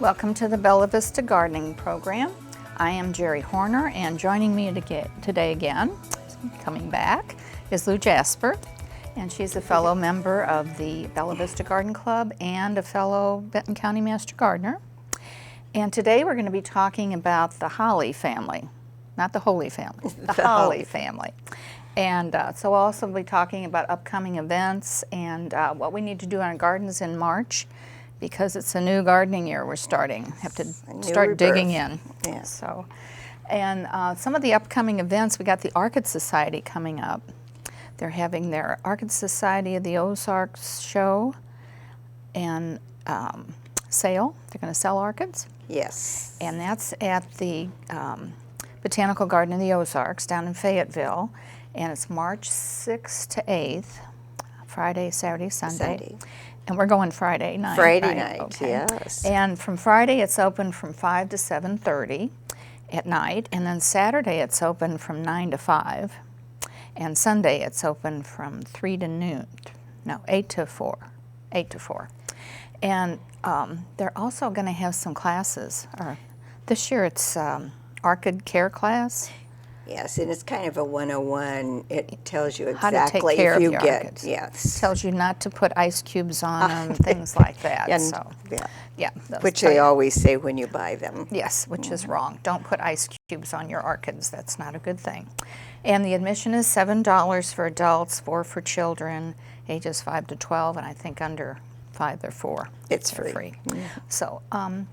Welcome to the Bella Vista Gardening program. I am Geri Hoerner, and joining me today again, coming back, is Lou Jasper, and she's a fellow member of the Bella Vista Garden Club and a fellow Benton County Master Gardener. And today we're going to be talking about the holly family, not the holy family, the holly family. And so we'll also be talking about upcoming events and what we need to do in our gardens in March, because it's a new gardening year we're starting. Have to start digging in. Yeah. So, and some of the upcoming events, we got the Orchid Society coming up. They're having their Orchid Society of the Ozarks show and sale. They're going to sell orchids. Yes. And that's at the Botanical Garden in the Ozarks down in Fayetteville. And it's March 6th to 8th, Friday, Saturday, Sunday. And we're going Friday night. Friday night, okay. Yes. And from Friday, it's open from 5 to 7:30 at night. And then Saturday, it's open from 9 to 5. And Sunday, it's open from 3 to noon. No, 8 to 4. 8 to 4. And they're also going to have some classes. This year, it's orchid care class. Yes, and it's kind of a 101. It tells you How to exactly take care if you of your get orchids. yes. Tells you not to put ice cubes on them, things like that. And, so, yeah, which they always say when you buy them. Yes, which is wrong. Don't put ice cubes on your orchids. That's not a good thing. And the admission is $7 for adults, $4 for children, ages 5 to 12, and I think under 5 or 4. It's They're free. So, and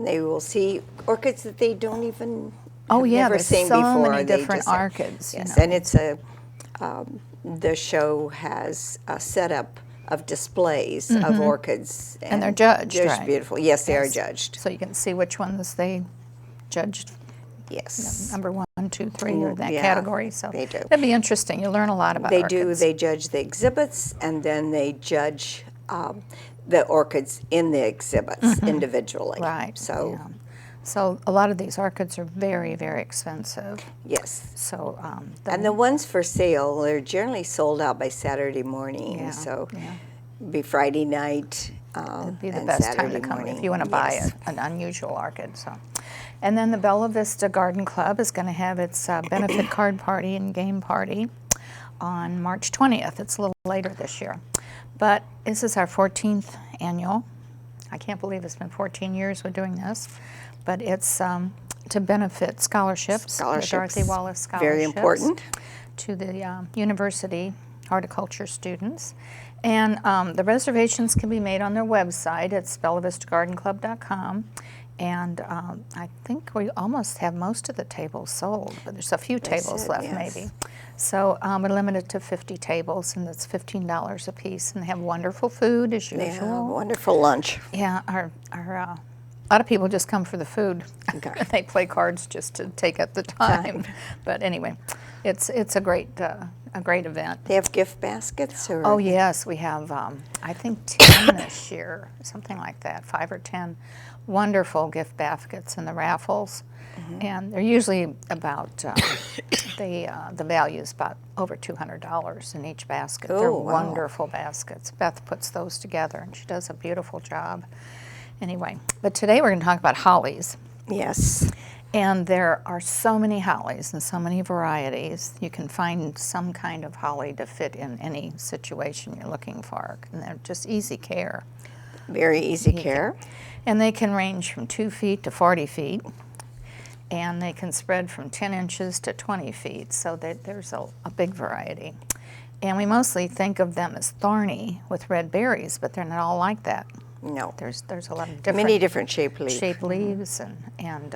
they will see orchids that they don't even yeah, never there's seen so before. many They different just have- orchids. Yes, you know. and it's the show has a setup of displays of orchids. And they're judged, They're right? beautiful. Yes, they are judged. So you can see which ones they judged. Yes. Number 1, 2, 3, or that Yeah, category. So they do. That'd be interesting. You'll learn a lot about They orchids. do. They judge the exhibits, and then they judge the orchids in the exhibits individually. Right. So, yeah. So a lot of these orchids are very, very expensive. yes. So And the ones for sale, they're generally sold out by Saturday morning. Yeah, So, yeah. be Friday night It'd be the and best Saturday time to come morning. if you want to buy Yes. an unusual orchid. So, and then the Bella Vista Garden Club is going to have its benefit card party and game party on March 20th. It's a little later this year, but this is our 14th annual. I can't believe it's been 14 years we're doing this, but it's to benefit scholarships, the Dorothy Wallace scholarships, very important, to the university horticulture students. And the reservations can be made on their website. It's bellavistagardenclub.com. And I think we almost have most of the tables sold, but there's a few tables left, yes. maybe. So we're limited to 50 tables, and it's $15 a piece. And they have wonderful food, as usual. Yeah, wonderful lunch. Yeah, a lot of people just come for the food. Okay. They play cards just to take up the time. But anyway, it's a great event. They have gift baskets? Or? Oh yes, we have I think 10 this year, something like that, 5 or 10 wonderful gift baskets in the raffles, and they're usually about the value is about over $200 in each basket. Oh, They're wow. wonderful baskets. Beth puts those together, and she does a beautiful job. Anyway, but today we're going to talk about hollies. Yes. And there are so many hollies and so many varieties. You can find some kind of holly to fit in any situation you're looking for. And they're just easy care. Very easy care. And they can range from 2 feet to 40 feet. And they can spread from 10 inches to 20 feet. So there's a big variety. And we mostly think of them as thorny with red berries, but they're not all like that. No. There's a lot of different Many different shaped leaves. and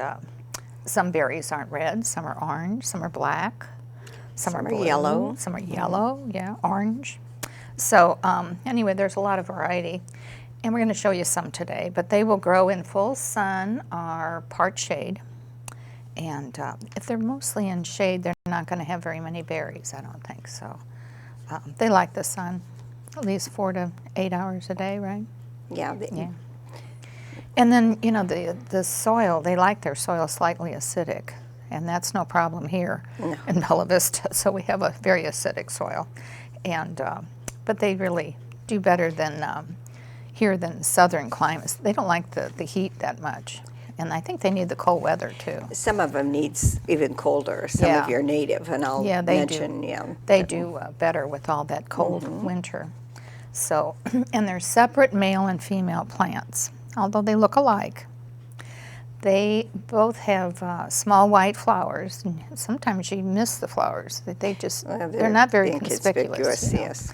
some berries aren't red, some are orange, some are black, some are blue, yellow. some are yellow, orange. So anyway, there's a lot of variety, and we're going to show you some today, but they will grow in full sun or part shade, and if they're mostly in shade, they're not going to have very many berries, I don't think. So they like the sun, at least 4 to 8 hours a day, right? Yeah. Yeah. And then, you know, the soil, they like their soil slightly acidic, and that's no problem here in Bella Vista. So we have a very acidic soil, and but they really do better than here than southern climates. They don't like the heat that much. And I think they need the cold weather too. Some of them needs even colder, some Yeah. of your native, and I'll Yeah, they mention, do. yeah. They do better with all that cold winter. So, and they're separate male and female plants, although they look alike. They both have small white flowers. And sometimes you miss the flowers. They just, they're not very conspicuous. You know. Yes.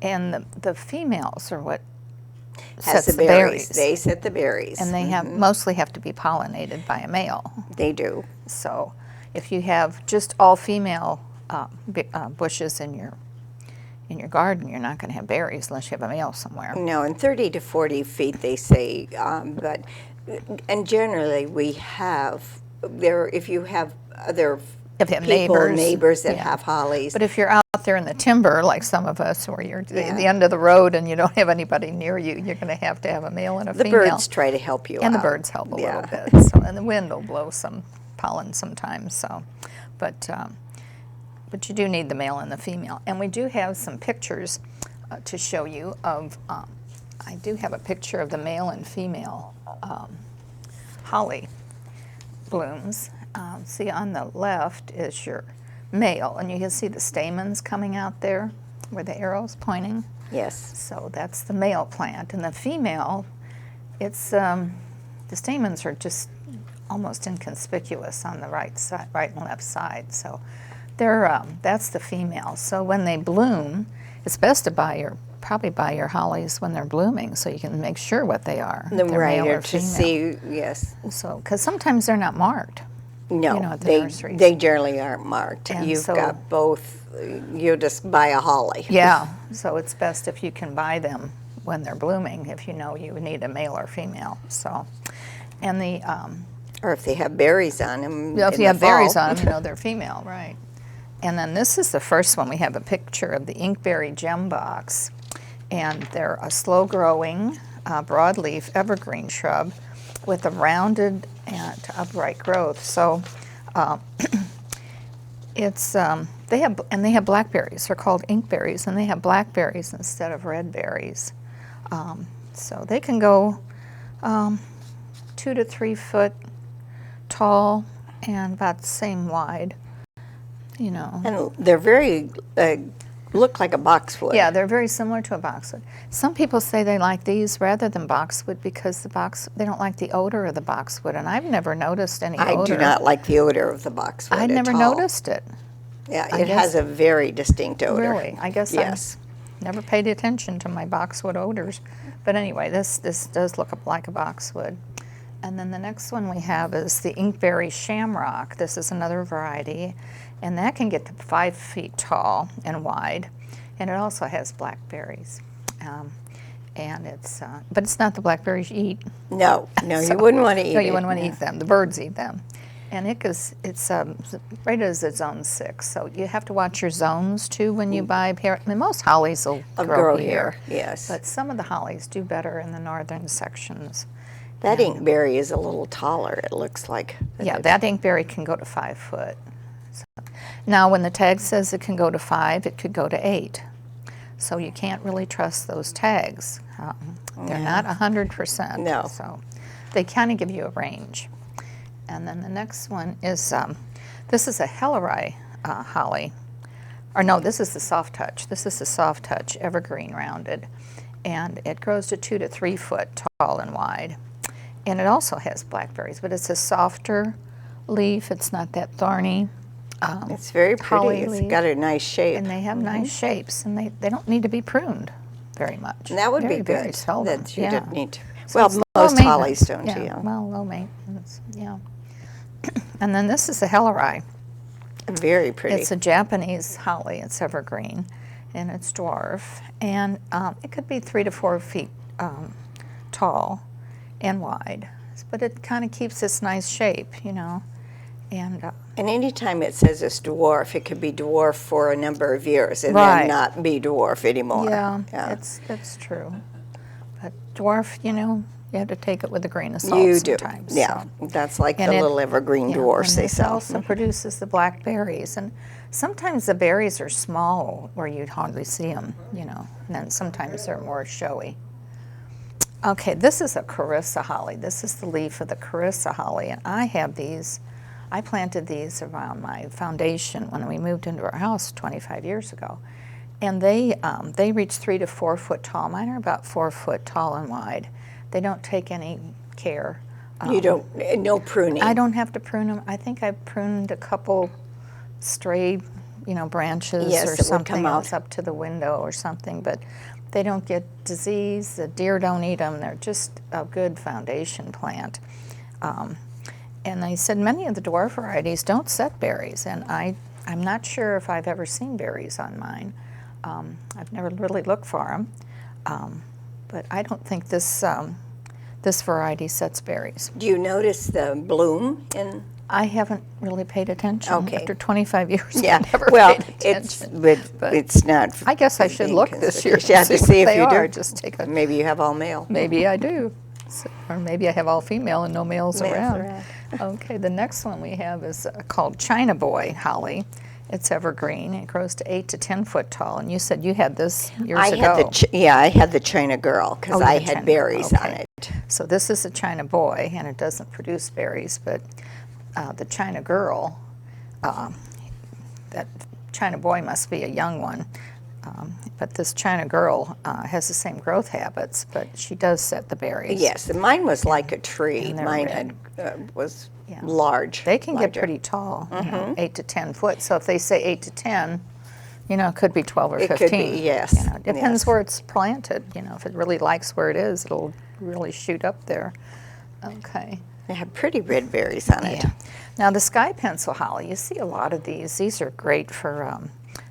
And the females are what Has sets the the berries. berries. They set the berries. And they have mostly have to be pollinated by a male. They do. So if you have just all female bushes in your garden, you're not going to have berries unless you have a male somewhere. No, and 30 to 40 feet, they say, and generally we have, if you have other If you have people, neighbors, neighbors that yeah. have hollies. But if you're out there in the timber, like some of us, where you're at the end of the road and you don't have anybody near you, you're going to have a male and a the female. birds try to help you out. And the birds help a Yeah. little bit. So, and the wind will blow some pollen sometimes. So, but you do need the male and the female. And we do have some pictures to show you of. I do have a picture of the male and female holly blooms. See, on the left is your male, and you can see the stamens coming out there where the arrow's pointing. Yes. So that's the male plant, and the female, it's the stamens are just almost inconspicuous on the right and left side. So they're that's the female. So when they bloom, it's best to probably buy your hollies when they're blooming, so you can make sure what they are. The if they're male writer or to female. see, yes. So because sometimes they're not marked. No, You know, at the they nurseries. they generally aren't marked. And You've so- got both. You just buy a holly. Yeah, so it's best if you can buy them when they're blooming, if you know you need a male or female. So, and the Or if they have berries on them. if in you the have berries fall. on them, you know they're female, right? And then this is the first one. We have a picture of the inkberry gem box, and they're a slow-growing, broadleaf evergreen shrub with a rounded and upright growth. So. It's they have blackberries. They're called inkberries, and they have blackberries instead of red berries. So they can go 2 to 3 foot tall and about the same wide. You know. And they're very look like a boxwood. Yeah, they're very similar to a boxwood. Some people say they like these rather than boxwood because they don't like the odor of the boxwood, and I've never noticed any odor. I do not like the odor of the boxwood. I never at all. noticed it. Yeah, I it guess- has a very distinct odor. Really? I guess Yes. I never paid attention to my boxwood odors. But anyway, this does look like a boxwood. And then the next one we have is the inkberry shamrock. This is another variety, and that can get to 5 feet tall and wide. And it also has blackberries. And but it's not the blackberries you eat. No, you wouldn't want to eat No, it. you wouldn't want to eat them. The birds eat them. And it's rated as a zone 6, so you have to watch your zones too when you buy. Most hollies will grow here, yes. but some of the hollies do better in the northern sections. That inkberry is a little taller, it looks like. Yeah, that inkberry can go to 5 foot. So, now, when the tag says it can go to 5, it could go to 8. So you can't really trust those tags. They're not 100%. No. So they kind of give you a range. And then the next one is, this is a Hellery holly. Or no, this is the soft touch. This is the soft touch, evergreen rounded. And it grows to 2 to 3 foot tall and wide. And it also has blackberries, but it's a softer leaf. It's not that thorny. It's very holly pretty. It's leaf. got a nice shape. And they have nice shapes, and they don't need to be pruned very much. And that would very, be very good. seldom. That you yeah. didn't need to. So Well, it's low most hollies maintenance. don't, yeah. Well, low maintenance, yeah. And then this is a Hellery. Very pretty. It's a Japanese holly. It's evergreen, and it's dwarf. And it could be 3 to 4 feet tall and wide. But it kind of keeps this nice shape, you know. And anytime it says it's dwarf, it could be dwarf for a number of years and Right. then not be dwarf anymore. yeah, that's true. But dwarf, you know, You have to take it with a grain of salt You do. sometimes. Yeah, So. that's like And the it- little evergreen Yeah, dwarfs and they this sell. also produces the black berries, and sometimes the berries are small where you'd hardly see them, you know, and then sometimes they're more showy. Okay, this is a Carissa holly. This is the leaf of the Carissa holly, and I have these. I planted these around my foundation when we moved into our house 25 years ago, and they reach 3 to 4 foot tall. Mine are about 4 foot tall and wide. They don't take any care. You don't, no pruning. I don't have to prune them. I think I pruned a couple stray, you know, branches Yes, or that would something come else out. up to the window or something, but they don't get disease. The deer don't eat them. They're just a good foundation plant. And they said many of the dwarf varieties don't set berries, and I'm not sure if I've ever seen berries on mine. I've never really looked for them, but I don't think this this variety sets berries. Do you notice the bloom in? I haven't really paid attention. Okay. After 25 years, Yeah, I never well, paid it's attention. but it's not. I guess I should being look this year considered. Yeah, to what see if they you are. do. Just take a, Maybe you have all male. maybe I do. So, or maybe I have all female and no males Males around. around. Okay, the next one we have is called China Boy holly. It's evergreen. It grows to 8 to 10 foot tall. And you said you had this years I ago. I had the China Girl because Oh, I you had China- berries on okay. it. So this is a China Boy, and it doesn't produce berries, but the China Girl, that China Boy must be a young one. But this China Girl has the same growth habits, but she does set the berries. Yes, and mine was like a tree. And they're Mine red. was Yeah. large. They can get larger. pretty tall, you know, 8 to 10 foot. So if they say 8 to 10, you know, it could be 12 or It 15. could be, yes, You know, it depends yes. where it's planted. You know, if it really likes where it is, it'll really shoot up there. Okay. They have pretty red berries on it. Yeah. Now the sky pencil holly, you see a lot of these. These are great for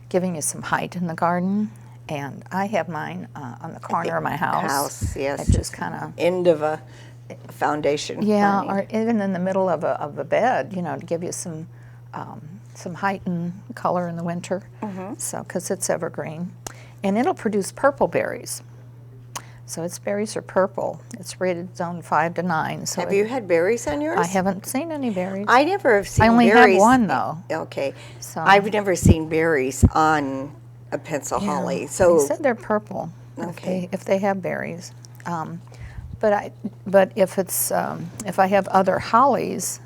giving you some height in the garden. And I have mine on the corner of my house. Yes. I just kind of, End of a foundation. yeah, planting. or even in the middle of a bed, you know, to give you some height and color in the winter. So, because it's evergreen, and it'll produce purple berries. So its berries are purple. It's rated zone 5 to 9. So Have you had berries on yours? I haven't seen any berries. I never have seen I only berries. have one though. Okay. So I've never seen berries on a pencil Yeah, holly. So they said they're purple. Okay. If they have berries, but if it's if I have other hollies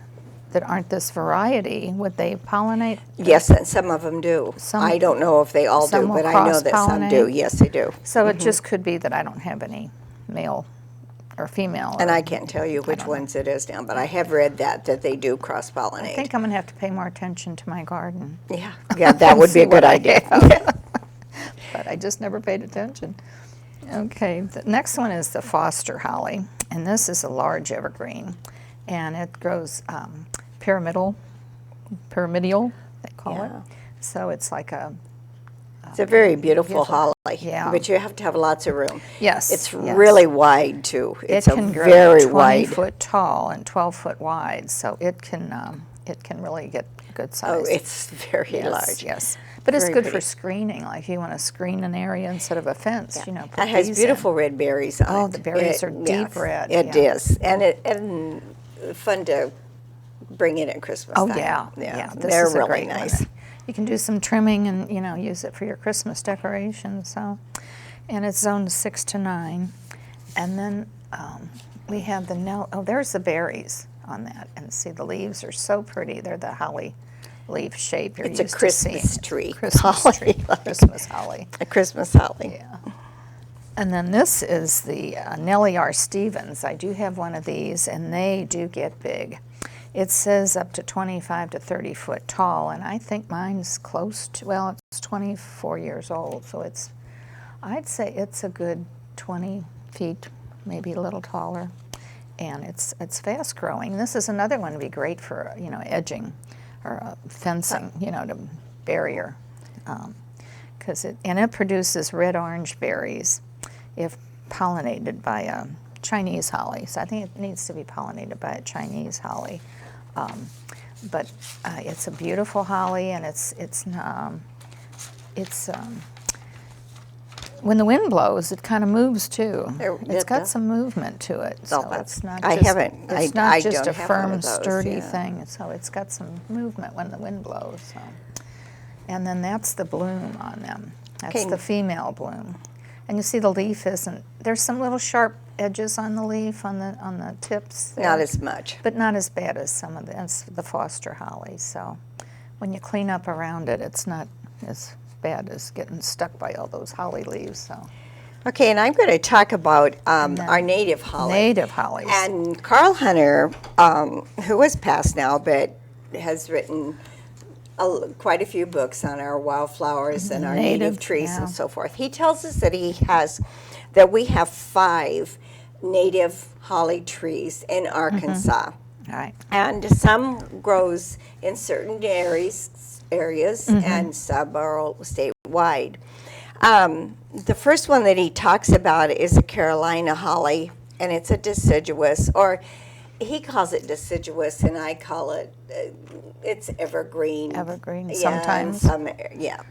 that aren't this variety, would they pollinate? yes, and some of them do. Some- I don't know if they all do, some will but I know that some do. cross-pollinate. Yes, they do. So it just could be that I don't have any male or female. And or- I can't tell you which don't know. ones it is now, but I have read that they do I cross-pollinate. think I'm going to have to pay more attention to my garden. Yeah, that would be a See what good I idea. have. But I just never paid attention. Okay, the next one is the Foster holly, and this is a large evergreen, and it grows pyramidal, they call it. Yeah. So it's like a, It's a very beautiful holly, Yeah. but you have to have lots of room. yes. It's yes. really wide too. It's it a can grow very 20 wide. foot tall and 12 foot wide, so it can really get good size. Oh, it's very yes, large. Yes, but it's Very good for pretty. screening. Like if you want to screen an area instead of a fence, you know, put It has these beautiful in. red berries on it. Oh, the berries are deep yes, red, It yeah. is, and fun to bring in at Christmas Oh time. yeah. This They're is a really great nice. one. You can do some trimming and use it for your Christmas decorations. So, and it's zoned 6 to 9, and then we have the there's the berries on that, and see the leaves are so pretty. They're the holly leaf shape you're It's a used to Christmas seeing. tree Christmas holly, tree, like- Christmas holly. A Christmas holly. Yeah. And then this is the Nellie R. Stevens. I do have one of these, and they do get big. It says up to 25 to 30 foot tall, and I think mine's close to, well, it's 24 years old, so I'd say it's a good 20 feet, maybe a little taller, and it's fast growing. This is another one to be great for, edging or fencing, to barrier, and it produces red-orange berries if pollinated by a Chinese holly. So I think it needs to be pollinated by a Chinese holly. But it's a beautiful holly, and when the wind blows, it kind of moves too. It's It got does. some movement to it. Oh, So it's not I just, haven't. It's I not just don't a have one of firm, those, sturdy yeah. thing. So it's got some movement when the wind blows. So. And then that's the bloom on them. That's Okay. the female bloom. And you see the leaf isn't, there's some little sharp edges on the leaf, on the tips there. Not as much. But not as bad as some of the Foster holly. So when you clean up around it, it's not as bad as getting stuck by all those holly leaves. So Okay, and I'm going to talk about then our native holly. native hollies. And Carl Hunter, who has passed now, but has written quite a few books on our wildflowers and our native trees yeah. and so forth. He tells us that we have 5 native holly trees in Arkansas. All right. And some grows in certain areas and some are statewide. The first one that he talks about is a Carolina holly, and it's a deciduous, or he calls it deciduous, and I call it, it's evergreen. Evergreen, Yeah, sometimes.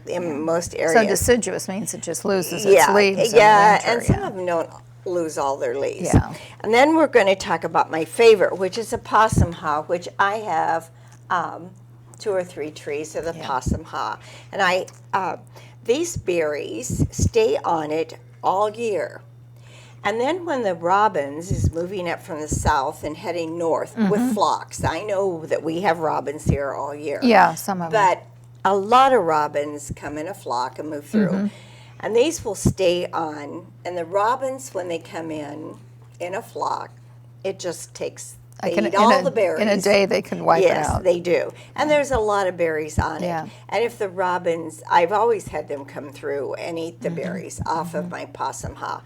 in most areas. So deciduous means it just loses its leaves in yeah, winter. and some of them don't lose all their leaves. Yeah. And then we're going to talk about my favorite, which is a possum haw, which I have 2 or 3 trees of the possum haw. And these berries stay on it all year. And then when the robins is moving up from the south and heading north with flocks, I know that we have robins here all year. Yeah, some of them. But a lot of robins come in a flock and move through. And these will stay on. And the robins, when they come in a flock, it just takes, they eat all the berries. In a day, they can wipe it out. Yes, they do. And there's a lot of berries on Yeah. it. And if the robins, I've always had them come through and eat the berries off of my possum haw.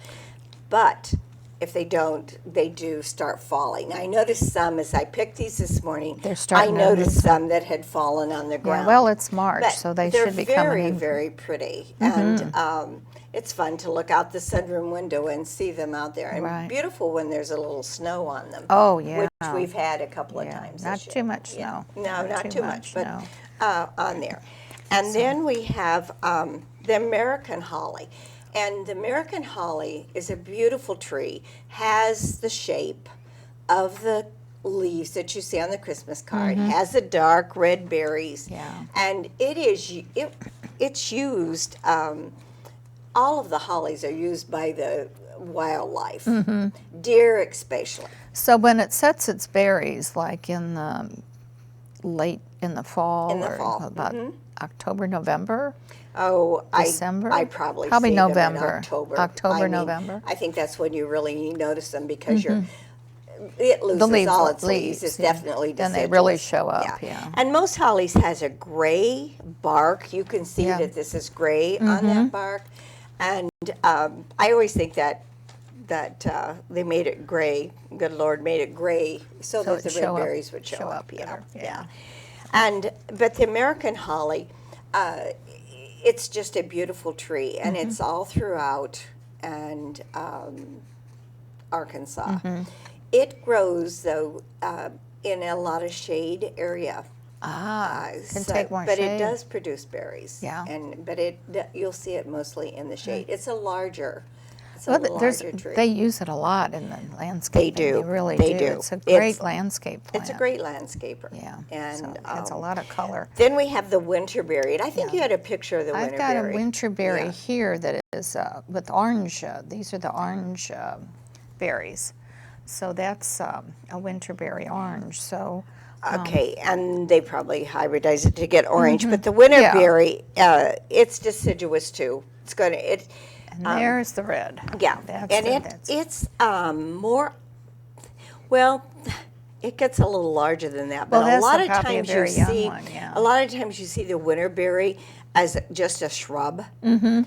But if they don't, they do start falling. I noticed some as I picked these this morning. They're starting I to noticed some that had fallen on the ground. Yeah, well, it's March, But so they they're should be coming in. very, very pretty. And it's fun to look out the sunroom window and see them out there. And Right. beautiful when there's a little snow on them. Oh, yeah. Which we've had a couple of Yeah, times not this year. too much snow. No, not too much, but no. on there. And then we have the American holly. And the American holly is a beautiful tree, has the shape of the leaves that you see on the Christmas card, has the dark red berries. Yeah. And it's used, all of the hollies are used by the wildlife, deer especially. So when it sets its berries, like in the late in the fall, In the or fall, about October, November, Oh, December? I probably Probably see them in November. October. October, November. I think that's when you really notice them because it loses leaves- all its leaves, leaves. It's yeah. definitely Then deciduous. they really show up, yeah. And most hollies has a gray bark. You can see Yeah. that this is gray on that bark. And I always think that they made it gray. Good Lord made it gray so that it'd the show red up- berries would show up. better, Yeah. But the American holly, it's just a beautiful tree, and it's all throughout and Arkansas. It grows though in a lot of shade area. can take more but shade. it does produce berries. Yeah. But you'll see it mostly in the shade. It's a larger. It's a Well, larger tree. they use it a lot in the landscape. do. They really They do. do. It's a great It's- landscape plant. It's a great landscaper. Yeah. And so it adds a lot of color. then we have the winterberry. And I think you had a picture of the I've winterberry. got a winterberry Yeah. here that is with orange. These are the orange berries. So that's a winterberry orange. So Okay, and they probably hybridize it to get orange, but the winterberry, it's deciduous too. It's going to and there's the red. yeah, That's and it's more. Well, it gets a little larger than that, but Well, a that's lot of probably a times you very young see one, yeah. a lot of times you see the winterberry as just a shrub. And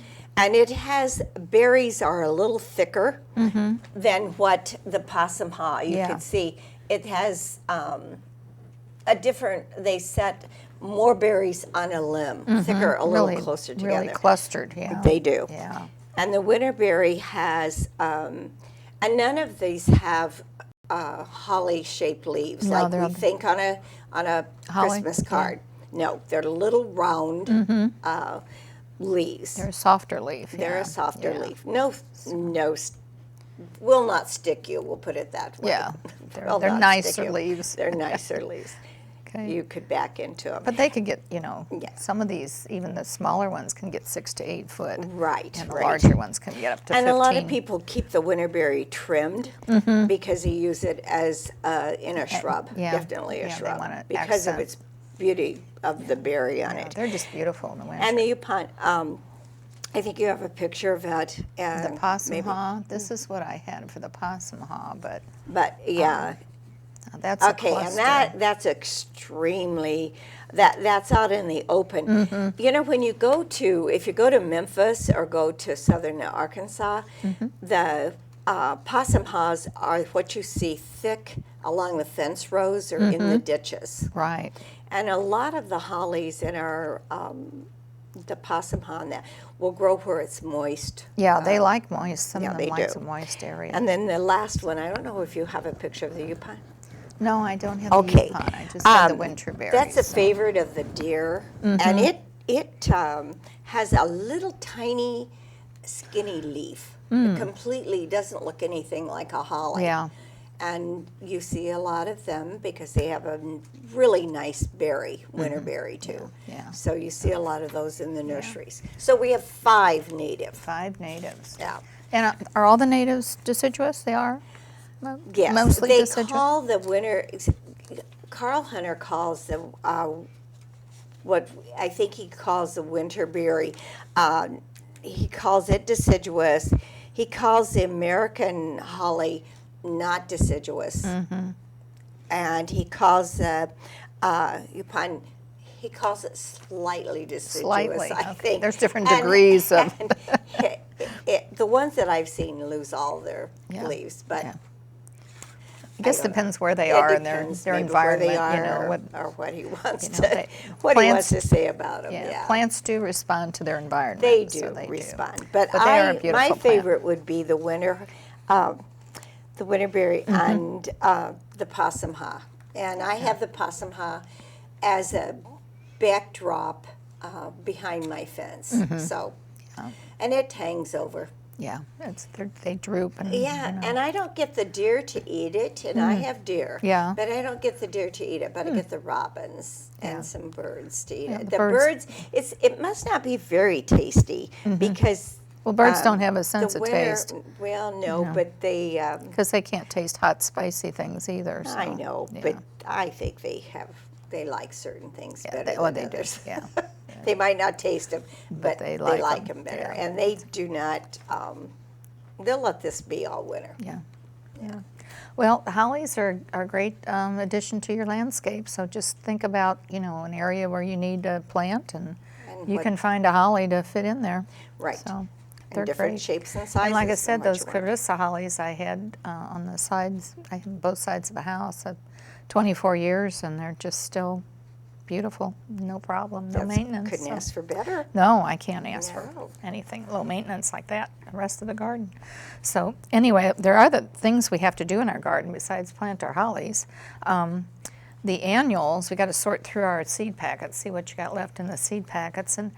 it has berries are a little thicker than what the possum haw you Yeah. could see. It has a different. They set more berries on a limb, thicker, a little closer together. Really clustered, yeah. They do. Yeah. And the winterberry has, and none of these have holly-shaped leaves No, like they're- we think on a Holly, Christmas yeah. card. No, they're little round leaves. They're a softer leaf. They're yeah. a softer Yeah. leaf. No, will not stick you. We'll put it that way. Yeah, Will they're not nicer stick you. leaves. They're nicer leaves. Okay. You could back into them. But they could get, Yeah. some of these, even the smaller ones can get 6 to 8 foot. Right, And the right. larger ones can get up to 15. And a lot of people keep the winterberry trimmed because they use it as in a shrub, yeah. definitely a Yeah, they shrub, want to because of accent. its beauty of the berry on Yeah, it. they're just beautiful in the winter. And the Yupon, I think you have a picture of that. The possum maybe- haw, this is what I had for the possum haw, but But yeah, that's a okay, cluster. and that's extremely. That's out in the open. You know, when you go to, if you go to Memphis or go to southern Arkansas, the possum haws are what you see thick along the fence rows or in the ditches. Right. And a lot of the hollies in our, the possum haw and that will grow where it's moist. Yeah, they like moist. Some yeah, of they them like do. a moist area. And then the last one, I don't know if you have a picture of the Yupon. No, I don't have Okay. the Yukon. I just have the winter berries. That's a so- favorite of the deer, and it has a little tiny, skinny leaf. It completely doesn't look anything like a holly. Yeah. And you see a lot of them because they have a really nice berry, winter berry too. Yeah. So you see a lot of those in the nurseries. So we have 5 native. 5 natives. Yeah. And are all the natives deciduous? They are? Yes, Mostly they deciduous? call the winter. Carl Hunter calls the what I think he calls the winter berry. He calls it deciduous. He calls the American holly not deciduous, and he calls the Yupon. He calls it slightly deciduous. Slightly, I okay. think There's different degrees of- the ones that I've seen lose all their Yeah, leaves, but. yeah. I guess don't know. depends where they It are and their depends maybe environment. where they are, what, or what he wants you know, to they- what he plants- wants to say about them. yeah, Yeah, plants do respond to their environment. they do so they respond. But But they are a my beautiful plant. favorite would be the winterberry Mm-hmm. and the possum haw. And I have the possum haw as a backdrop behind my fence. Mm-hmm. So, and it hangs over. Yeah, they droop. And, Yeah, you know. and I don't get the deer to eat it, and I have deer. Yeah. But I don't get the deer to eat it, but I get the robins and some birds to eat Yeah, it. the The birds- birds, it must not be very tasty because. Well, birds don't have a sense the of winter- taste Well, no, but they. because they can't taste hot, spicy things either. So, I know, yeah. but I think they like certain things better they than do. others. Yeah. They might not taste them, but they they like like 'em, them better, yeah. and they do not. They'll let this be all winter. Yeah. Yeah. Well, the hollies are a great addition to your landscape. So just think about, an area where you need to plant, and you what- can find a holly to fit in there. Right. So In they're different great. shapes and sizes. And like I and said, what those you want. Clarissa hollies I had on the sides, I had both sides of the house, 24 years, and they're just still beautiful. No problem, no maintenance. Couldn't so- ask for better. No, I can't ask No. for anything low maintenance like that the rest of the garden. So anyway, there are other things we have to do in our garden besides plant our hollies. The annuals, we got to sort through our seed packets, see what you got left in the seed packets. And,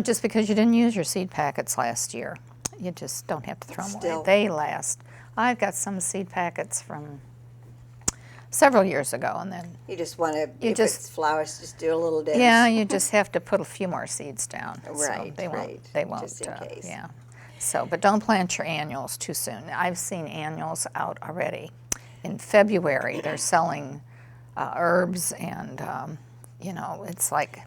just because you didn't use your seed packets last year, you just don't have to throw them away. Still. They last. I've got some seed packets from several years ago, and then You just want to, if just- it's flowers, just do a little dance. yeah, you just have to put a few more seeds down. So Right, they won't. right, They won't. just in case. Yeah. So, but don't plant your annuals too soon. I've seen annuals out already. In February, they're selling herbs, and it's like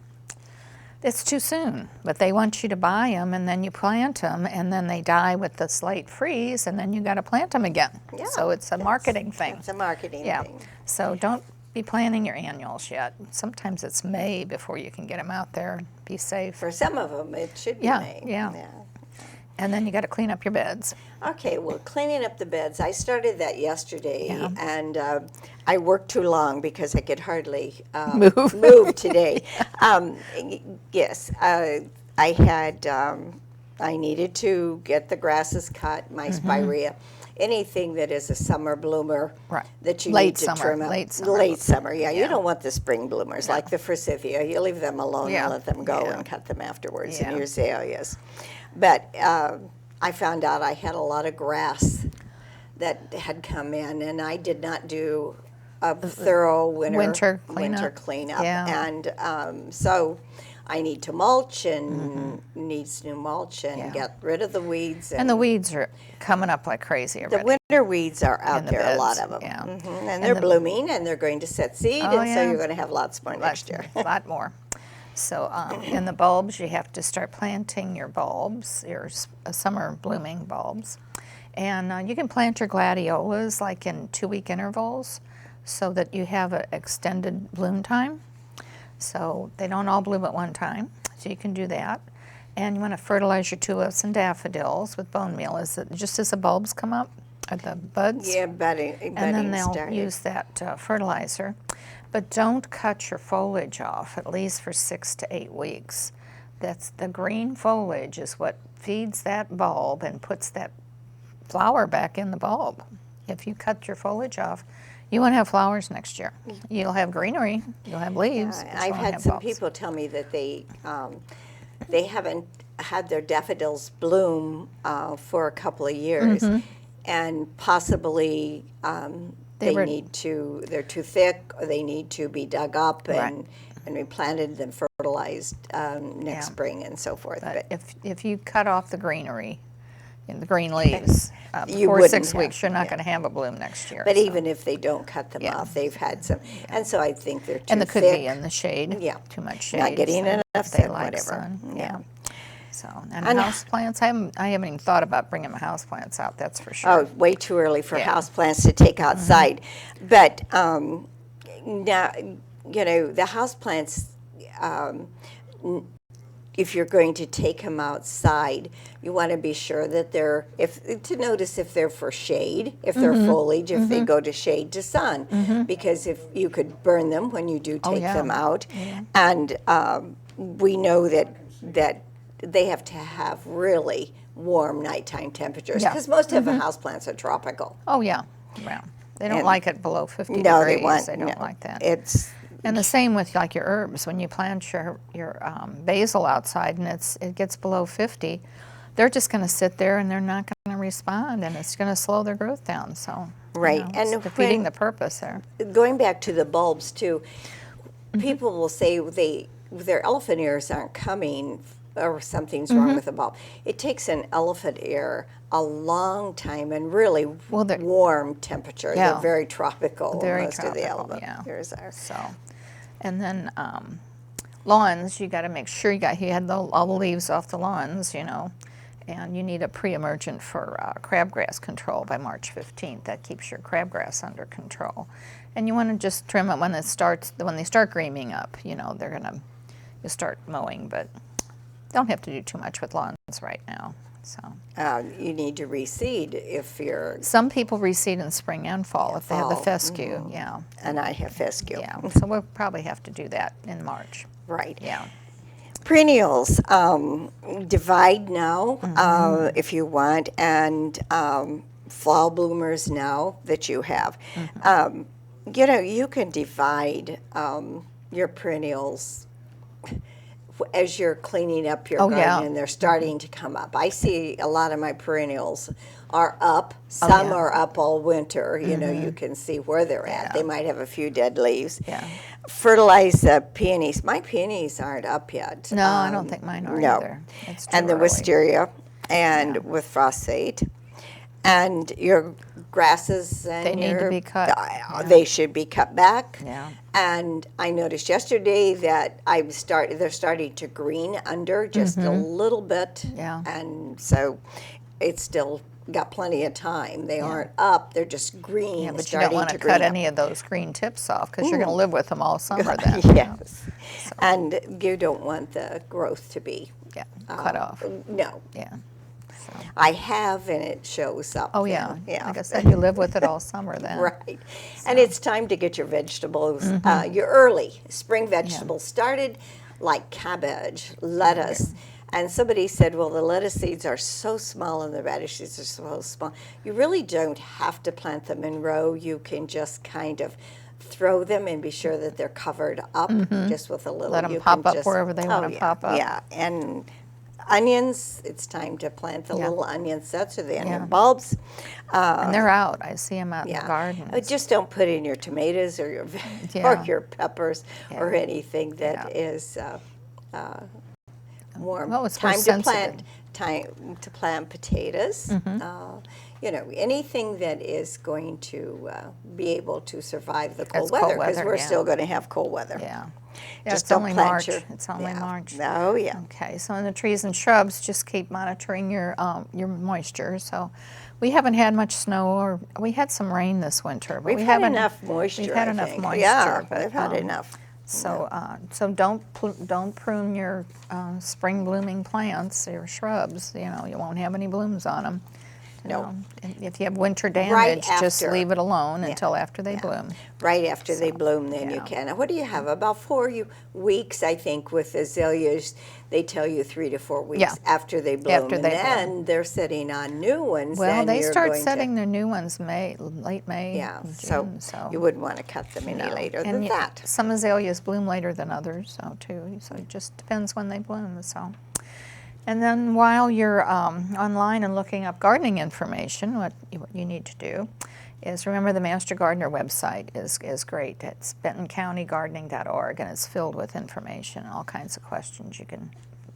it's too soon. But they want you to buy them, and then you plant them, and then they die with the slight freeze, and then you got to plant them again. Yeah, So it's a marketing thing. It's a marketing Yeah. thing. So don't be planting your annuals yet. Sometimes it's May before you can get them out there and be safe. For some of them, it should be Yeah, May. yeah. And then you got to clean up your beds. Okay, well, cleaning up the beds, I started that yesterday, Yeah. and I worked too long because I could hardly Move. today. Yes, I had, I needed to get the grasses cut, my spirea, anything that is a summer bloomer Right. that you Late need to summer, trim up. late summer. Late summer, yeah. Yeah. You don't want the spring bloomers like the forsythia. You leave them alone Yeah. and let them go Yeah. and cut them afterwards, Yeah. and your azaleas. But I found out I had a lot of grass that had come in, and I did not do a thorough winter cleanup. Yeah. And so I need to mulch and needs new mulch and Yeah. get rid of the weeds. And the weeds are coming up like crazy the already. winter weeds are out In the there, a lot beds, of them. yeah. And And they're the- blooming, and they're going to set seed, Oh, and so yeah. you're going to have lots more next year. A lot more. So in the bulbs, you have to start planting your bulbs, your summer blooming bulbs. And you can plant your gladiolas like in 2-week intervals so that you have an extended bloom time. So they don't all bloom at one time, so you can do that. And you want to fertilize your tulips and daffodils with bone meal. Is it just as the bulbs come up, or the buds? Yeah, budding And then they'll started. use that fertilizer. But don't cut your foliage off, at least for 6 to 8 weeks. That's the green foliage is what feeds that bulb and puts that flower back in the bulb. If you cut your foliage off, you won't have flowers next year. You'll have greenery, you'll have leaves. but you I've won't had have some bulbs. people tell me that they haven't had their daffodils bloom for a couple of years, Mm-hmm. and possibly they're too thick, or they need to be dug up and replanted and fertilized next spring and so forth. But if you cut off the greenery and the green leaves You for wouldn't 6 have- weeks, you're not yeah. going to have a bloom next year. But so. even if they don't cut them Yeah. off, they've had some, and so I think they're too And it could thick. be in the shade. Yeah. Too much shade. Not getting so enough they sun, like whatever. sun. Yeah. So and And- house plants, I haven't even thought about bringing my house plants out. That's for sure. Oh, way too early for Yeah. houseplants to take outside. But now, the houseplants, if you're going to take them outside, you want to be sure that notice if they're for shade, if they're foliage, if they go to shade to sun, because if you could burn them when you do take yeah. them out, and we know that they have to have really warm nighttime temperatures Yeah. because most of the houseplants are tropical. Oh yeah. Well, they don't And- like it below 50 No, degrees. they want. They no. don't like that. It's And the same with like your herbs. When you plant your basil outside and it gets below 50, they're just going to sit there and they're not going to respond, and it's going to slow their growth down. So Right. it's And defeating when- the purpose there. going back to the bulbs too. Mm-hmm. People will say their elephant ears aren't coming or something's Mm-hmm. wrong with the bulb. It takes an elephant ear a long time and really they're- warm temperature. Yeah. They're very tropical. Very most of the tropical, elephant yeah. ears are. So, and then lawns, you got to make sure you had all the leaves off the lawns, and you need a pre-emergent for crabgrass control by March 15th. That keeps your crabgrass under control. And you want to just trim it when they start greening up. They're gonna you start mowing, but don't have to do too much with lawns right now. So You need to reseed if you're, some people reseed in spring and fall if they have the fall, fescue. Yeah, and I have fescue. yeah. So we'll probably have to do that in March. Right. Yeah. Perennials, divide now Mm-hmm. if you want, and fall bloomers now that you have. Mm-hmm. You can divide your perennials as you're cleaning up your Oh, garden yeah. and they're starting to come up. I see a lot of my perennials are up. Some yeah. Mm-hmm. are up all winter. You can see where they're at. Yeah. They might have a few dead leaves. Yeah. Fertilize the peonies. My peonies aren't up yet. No, I don't think mine are no. either. It's too And the early. wisteria and with phosphate. And your grasses and They need to be cut. They should be cut back. Yeah. And I noticed yesterday that they're starting to green under just a little bit. Yeah. And so it's still got plenty of time. They aren't up, they're just green. Yeah, but you starting don't want to green cut up. any of those green tips off because you're going to live with them all summer then. Yes. And you don't want the growth to be Yeah, cut off. no. Yeah. I have, and it shows up. Oh, then. yeah. Like I said, you live with it all summer then. Right. And it's time to get your vegetables, Mm-hmm. your early spring vegetables started, like cabbage, lettuce, And somebody said, well, the lettuce seeds are so small and the radish seeds are so small. You really don't have to plant them in row. You can just kind of throw them and be sure that they're covered up just with a little. Let them you pop can up just, wherever they want to yeah, pop up. Yeah, and onions, it's time to plant the Yeah. little onion sets or the onion Yeah. bulbs. And they're out. I see them out in the garden. Just don't put in your tomatoes or your Yeah. or your peppers or Yeah. anything that is warm. Well, it's Time more to sensitive. plant potatoes. You know, anything that is going to be able to survive the cold It's cold weather, because weather, we're yeah. still going to have cold weather. Yeah. Just It's don't only plant March. your- It's only yeah. March. Oh yeah. Okay, so in the trees and shrubs, just keep monitoring your moisture. So we haven't had much snow, or we had some rain this winter, but We've we had haven't enough moisture. We've had I enough think. moisture. Yeah, but, we've had enough. So so don't prune your spring blooming plants or shrubs. You know, you won't have any blooms on them. No. And if you have winter damage, just after. leave it alone until after they bloom. Right after they bloom, then you yeah. can. Now, what do you have? About 4 weeks, I think, with azaleas. They tell you 3 to 4 weeks Yeah. after they bloom. After they and then they're setting on new ones. Well, then they you're start going setting their new ones late May, Yeah, June. so you wouldn't want to cut them any later And than y- that. Some azaleas bloom later than others, so too. So it just depends when they bloom. So, and then while you're online and looking up gardening information, what you need to do is remember the Master Gardener website is great. It's bentoncountygardening.org, and it's filled with information, all kinds of questions you can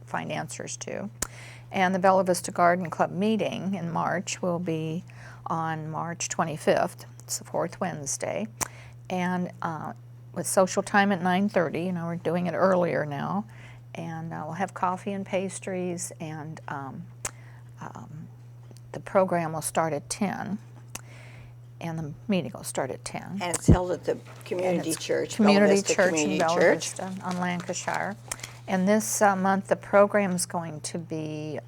find answers to. And the Bella Vista Garden Club meeting in March will be on March 25th. It's the fourth Wednesday. And with social time at 9:30, you know, we're doing it earlier now. And we'll have coffee and pastries, and the program will start at 10. And the meeting will start at 10. And it's held at the community church, Bella Community Vista Church Community in Bella Church. Vista on Lancashire. And this month the program is going to be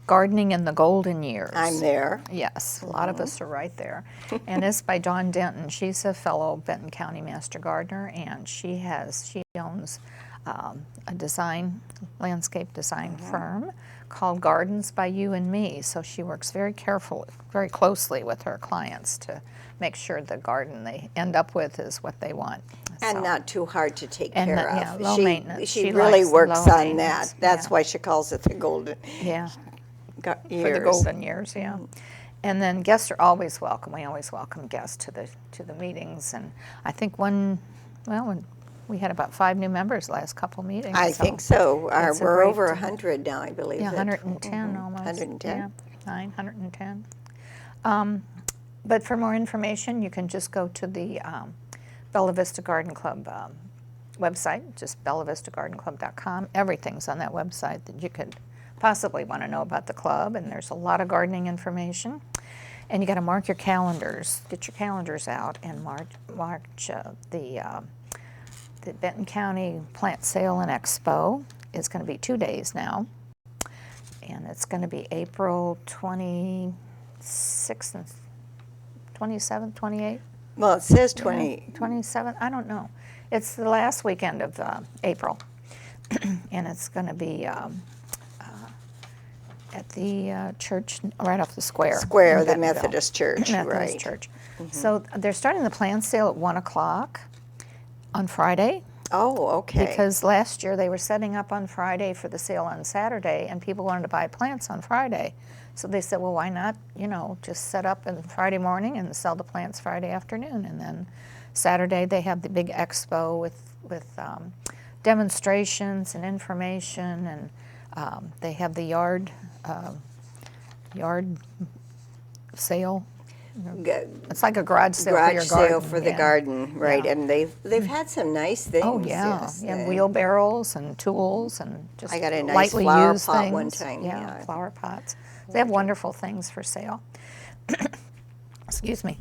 Gardening in the Golden Years. I'm there. Yes, a lot of us are right there. And it's by Dawn Denton. She's a fellow Benton County Master Gardener, and she owns a landscape design firm called Gardens by You and Me. So she works very closely with her clients to make sure the garden they end up with is what they want. And So- not too hard to take And care not- yeah, of. low maintenance. She She really likes works low on maintenance, that. That's yeah. why she calls it the golden Yeah. years. For the golden years, yeah. And then guests are always welcome. We always welcome guests to the meetings. And I think we had about 5 new members last couple meetings. I think so. it's a We're great, over 100 now, I believe. Yeah, it. 110 almost. 110. Yeah, 910. But for more information, you can just go to the Bella Vista Garden Club website, just bellavistagardenclub.com. Everything's on that website that you could possibly want to know about the club, and there's a lot of gardening information. And you got to mark your calendars. Get your calendars out and march the Benton County Plant Sale and Expo is going to be 2 days now, and it's going to be April 26th and 27th, 28th. Well, it says 20. 27th, I don't know. It's the last weekend of April, and it's going to be at the church right off the square. Square, in the Bentonville. Methodist Church, Methodist right. Church. So they're starting the plant sale at 1 o'clock on Friday. Oh, okay. Because last year they were setting up on Friday for the sale on Saturday, and people wanted to buy plants on Friday. So they said, well, why not, just set up on Friday morning and sell the plants Friday afternoon. And then Saturday they have the big expo with demonstrations and information, and they have the yard sale. It's like a garage sale for your garden. Sale for the garden, right? Yeah. And they've had some nice things. Oh yeah, yes. yeah, wheelbarrows and tools and just I got a nice lightly flower used pot things. one time, Yeah, yeah. flower pots. They have wonderful things for sale. Excuse me.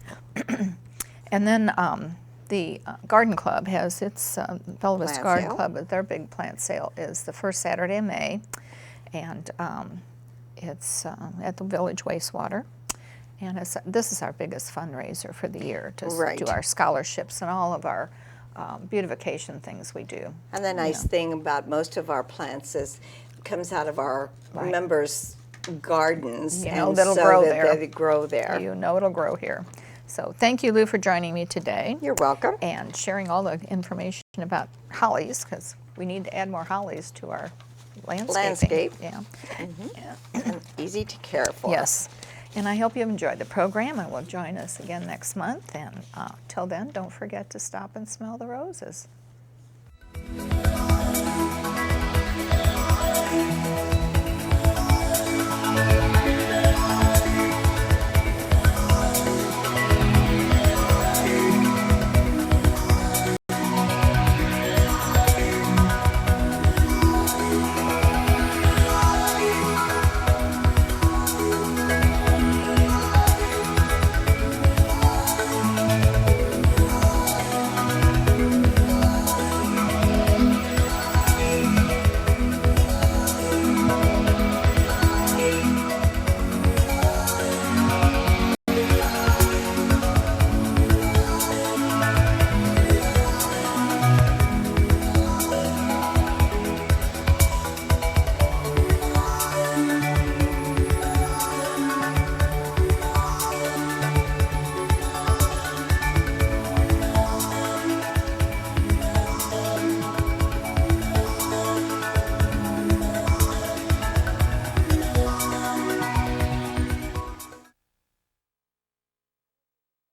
And then the garden club has its Bella Vista Plant Garden sale. Club. Their big plant sale is the first Saturday in May, and it's at the Village Wastewater. And this is our biggest fundraiser for the year to Right. do our scholarships and all of our beautification things we do. And the nice thing about most of our plants is comes out of our Right. members' gardens, You know and that'll so grow that there. they grow there. You know it'll grow here. So thank you, Lou, for joining me today You're welcome. and sharing all the information about hollies, because we need to add more hollies to our landscaping. Landscape. Yeah. And easy to care for. Yes. And I hope you've enjoyed the program and will join us again next month. And till then, don't forget to stop and smell the roses.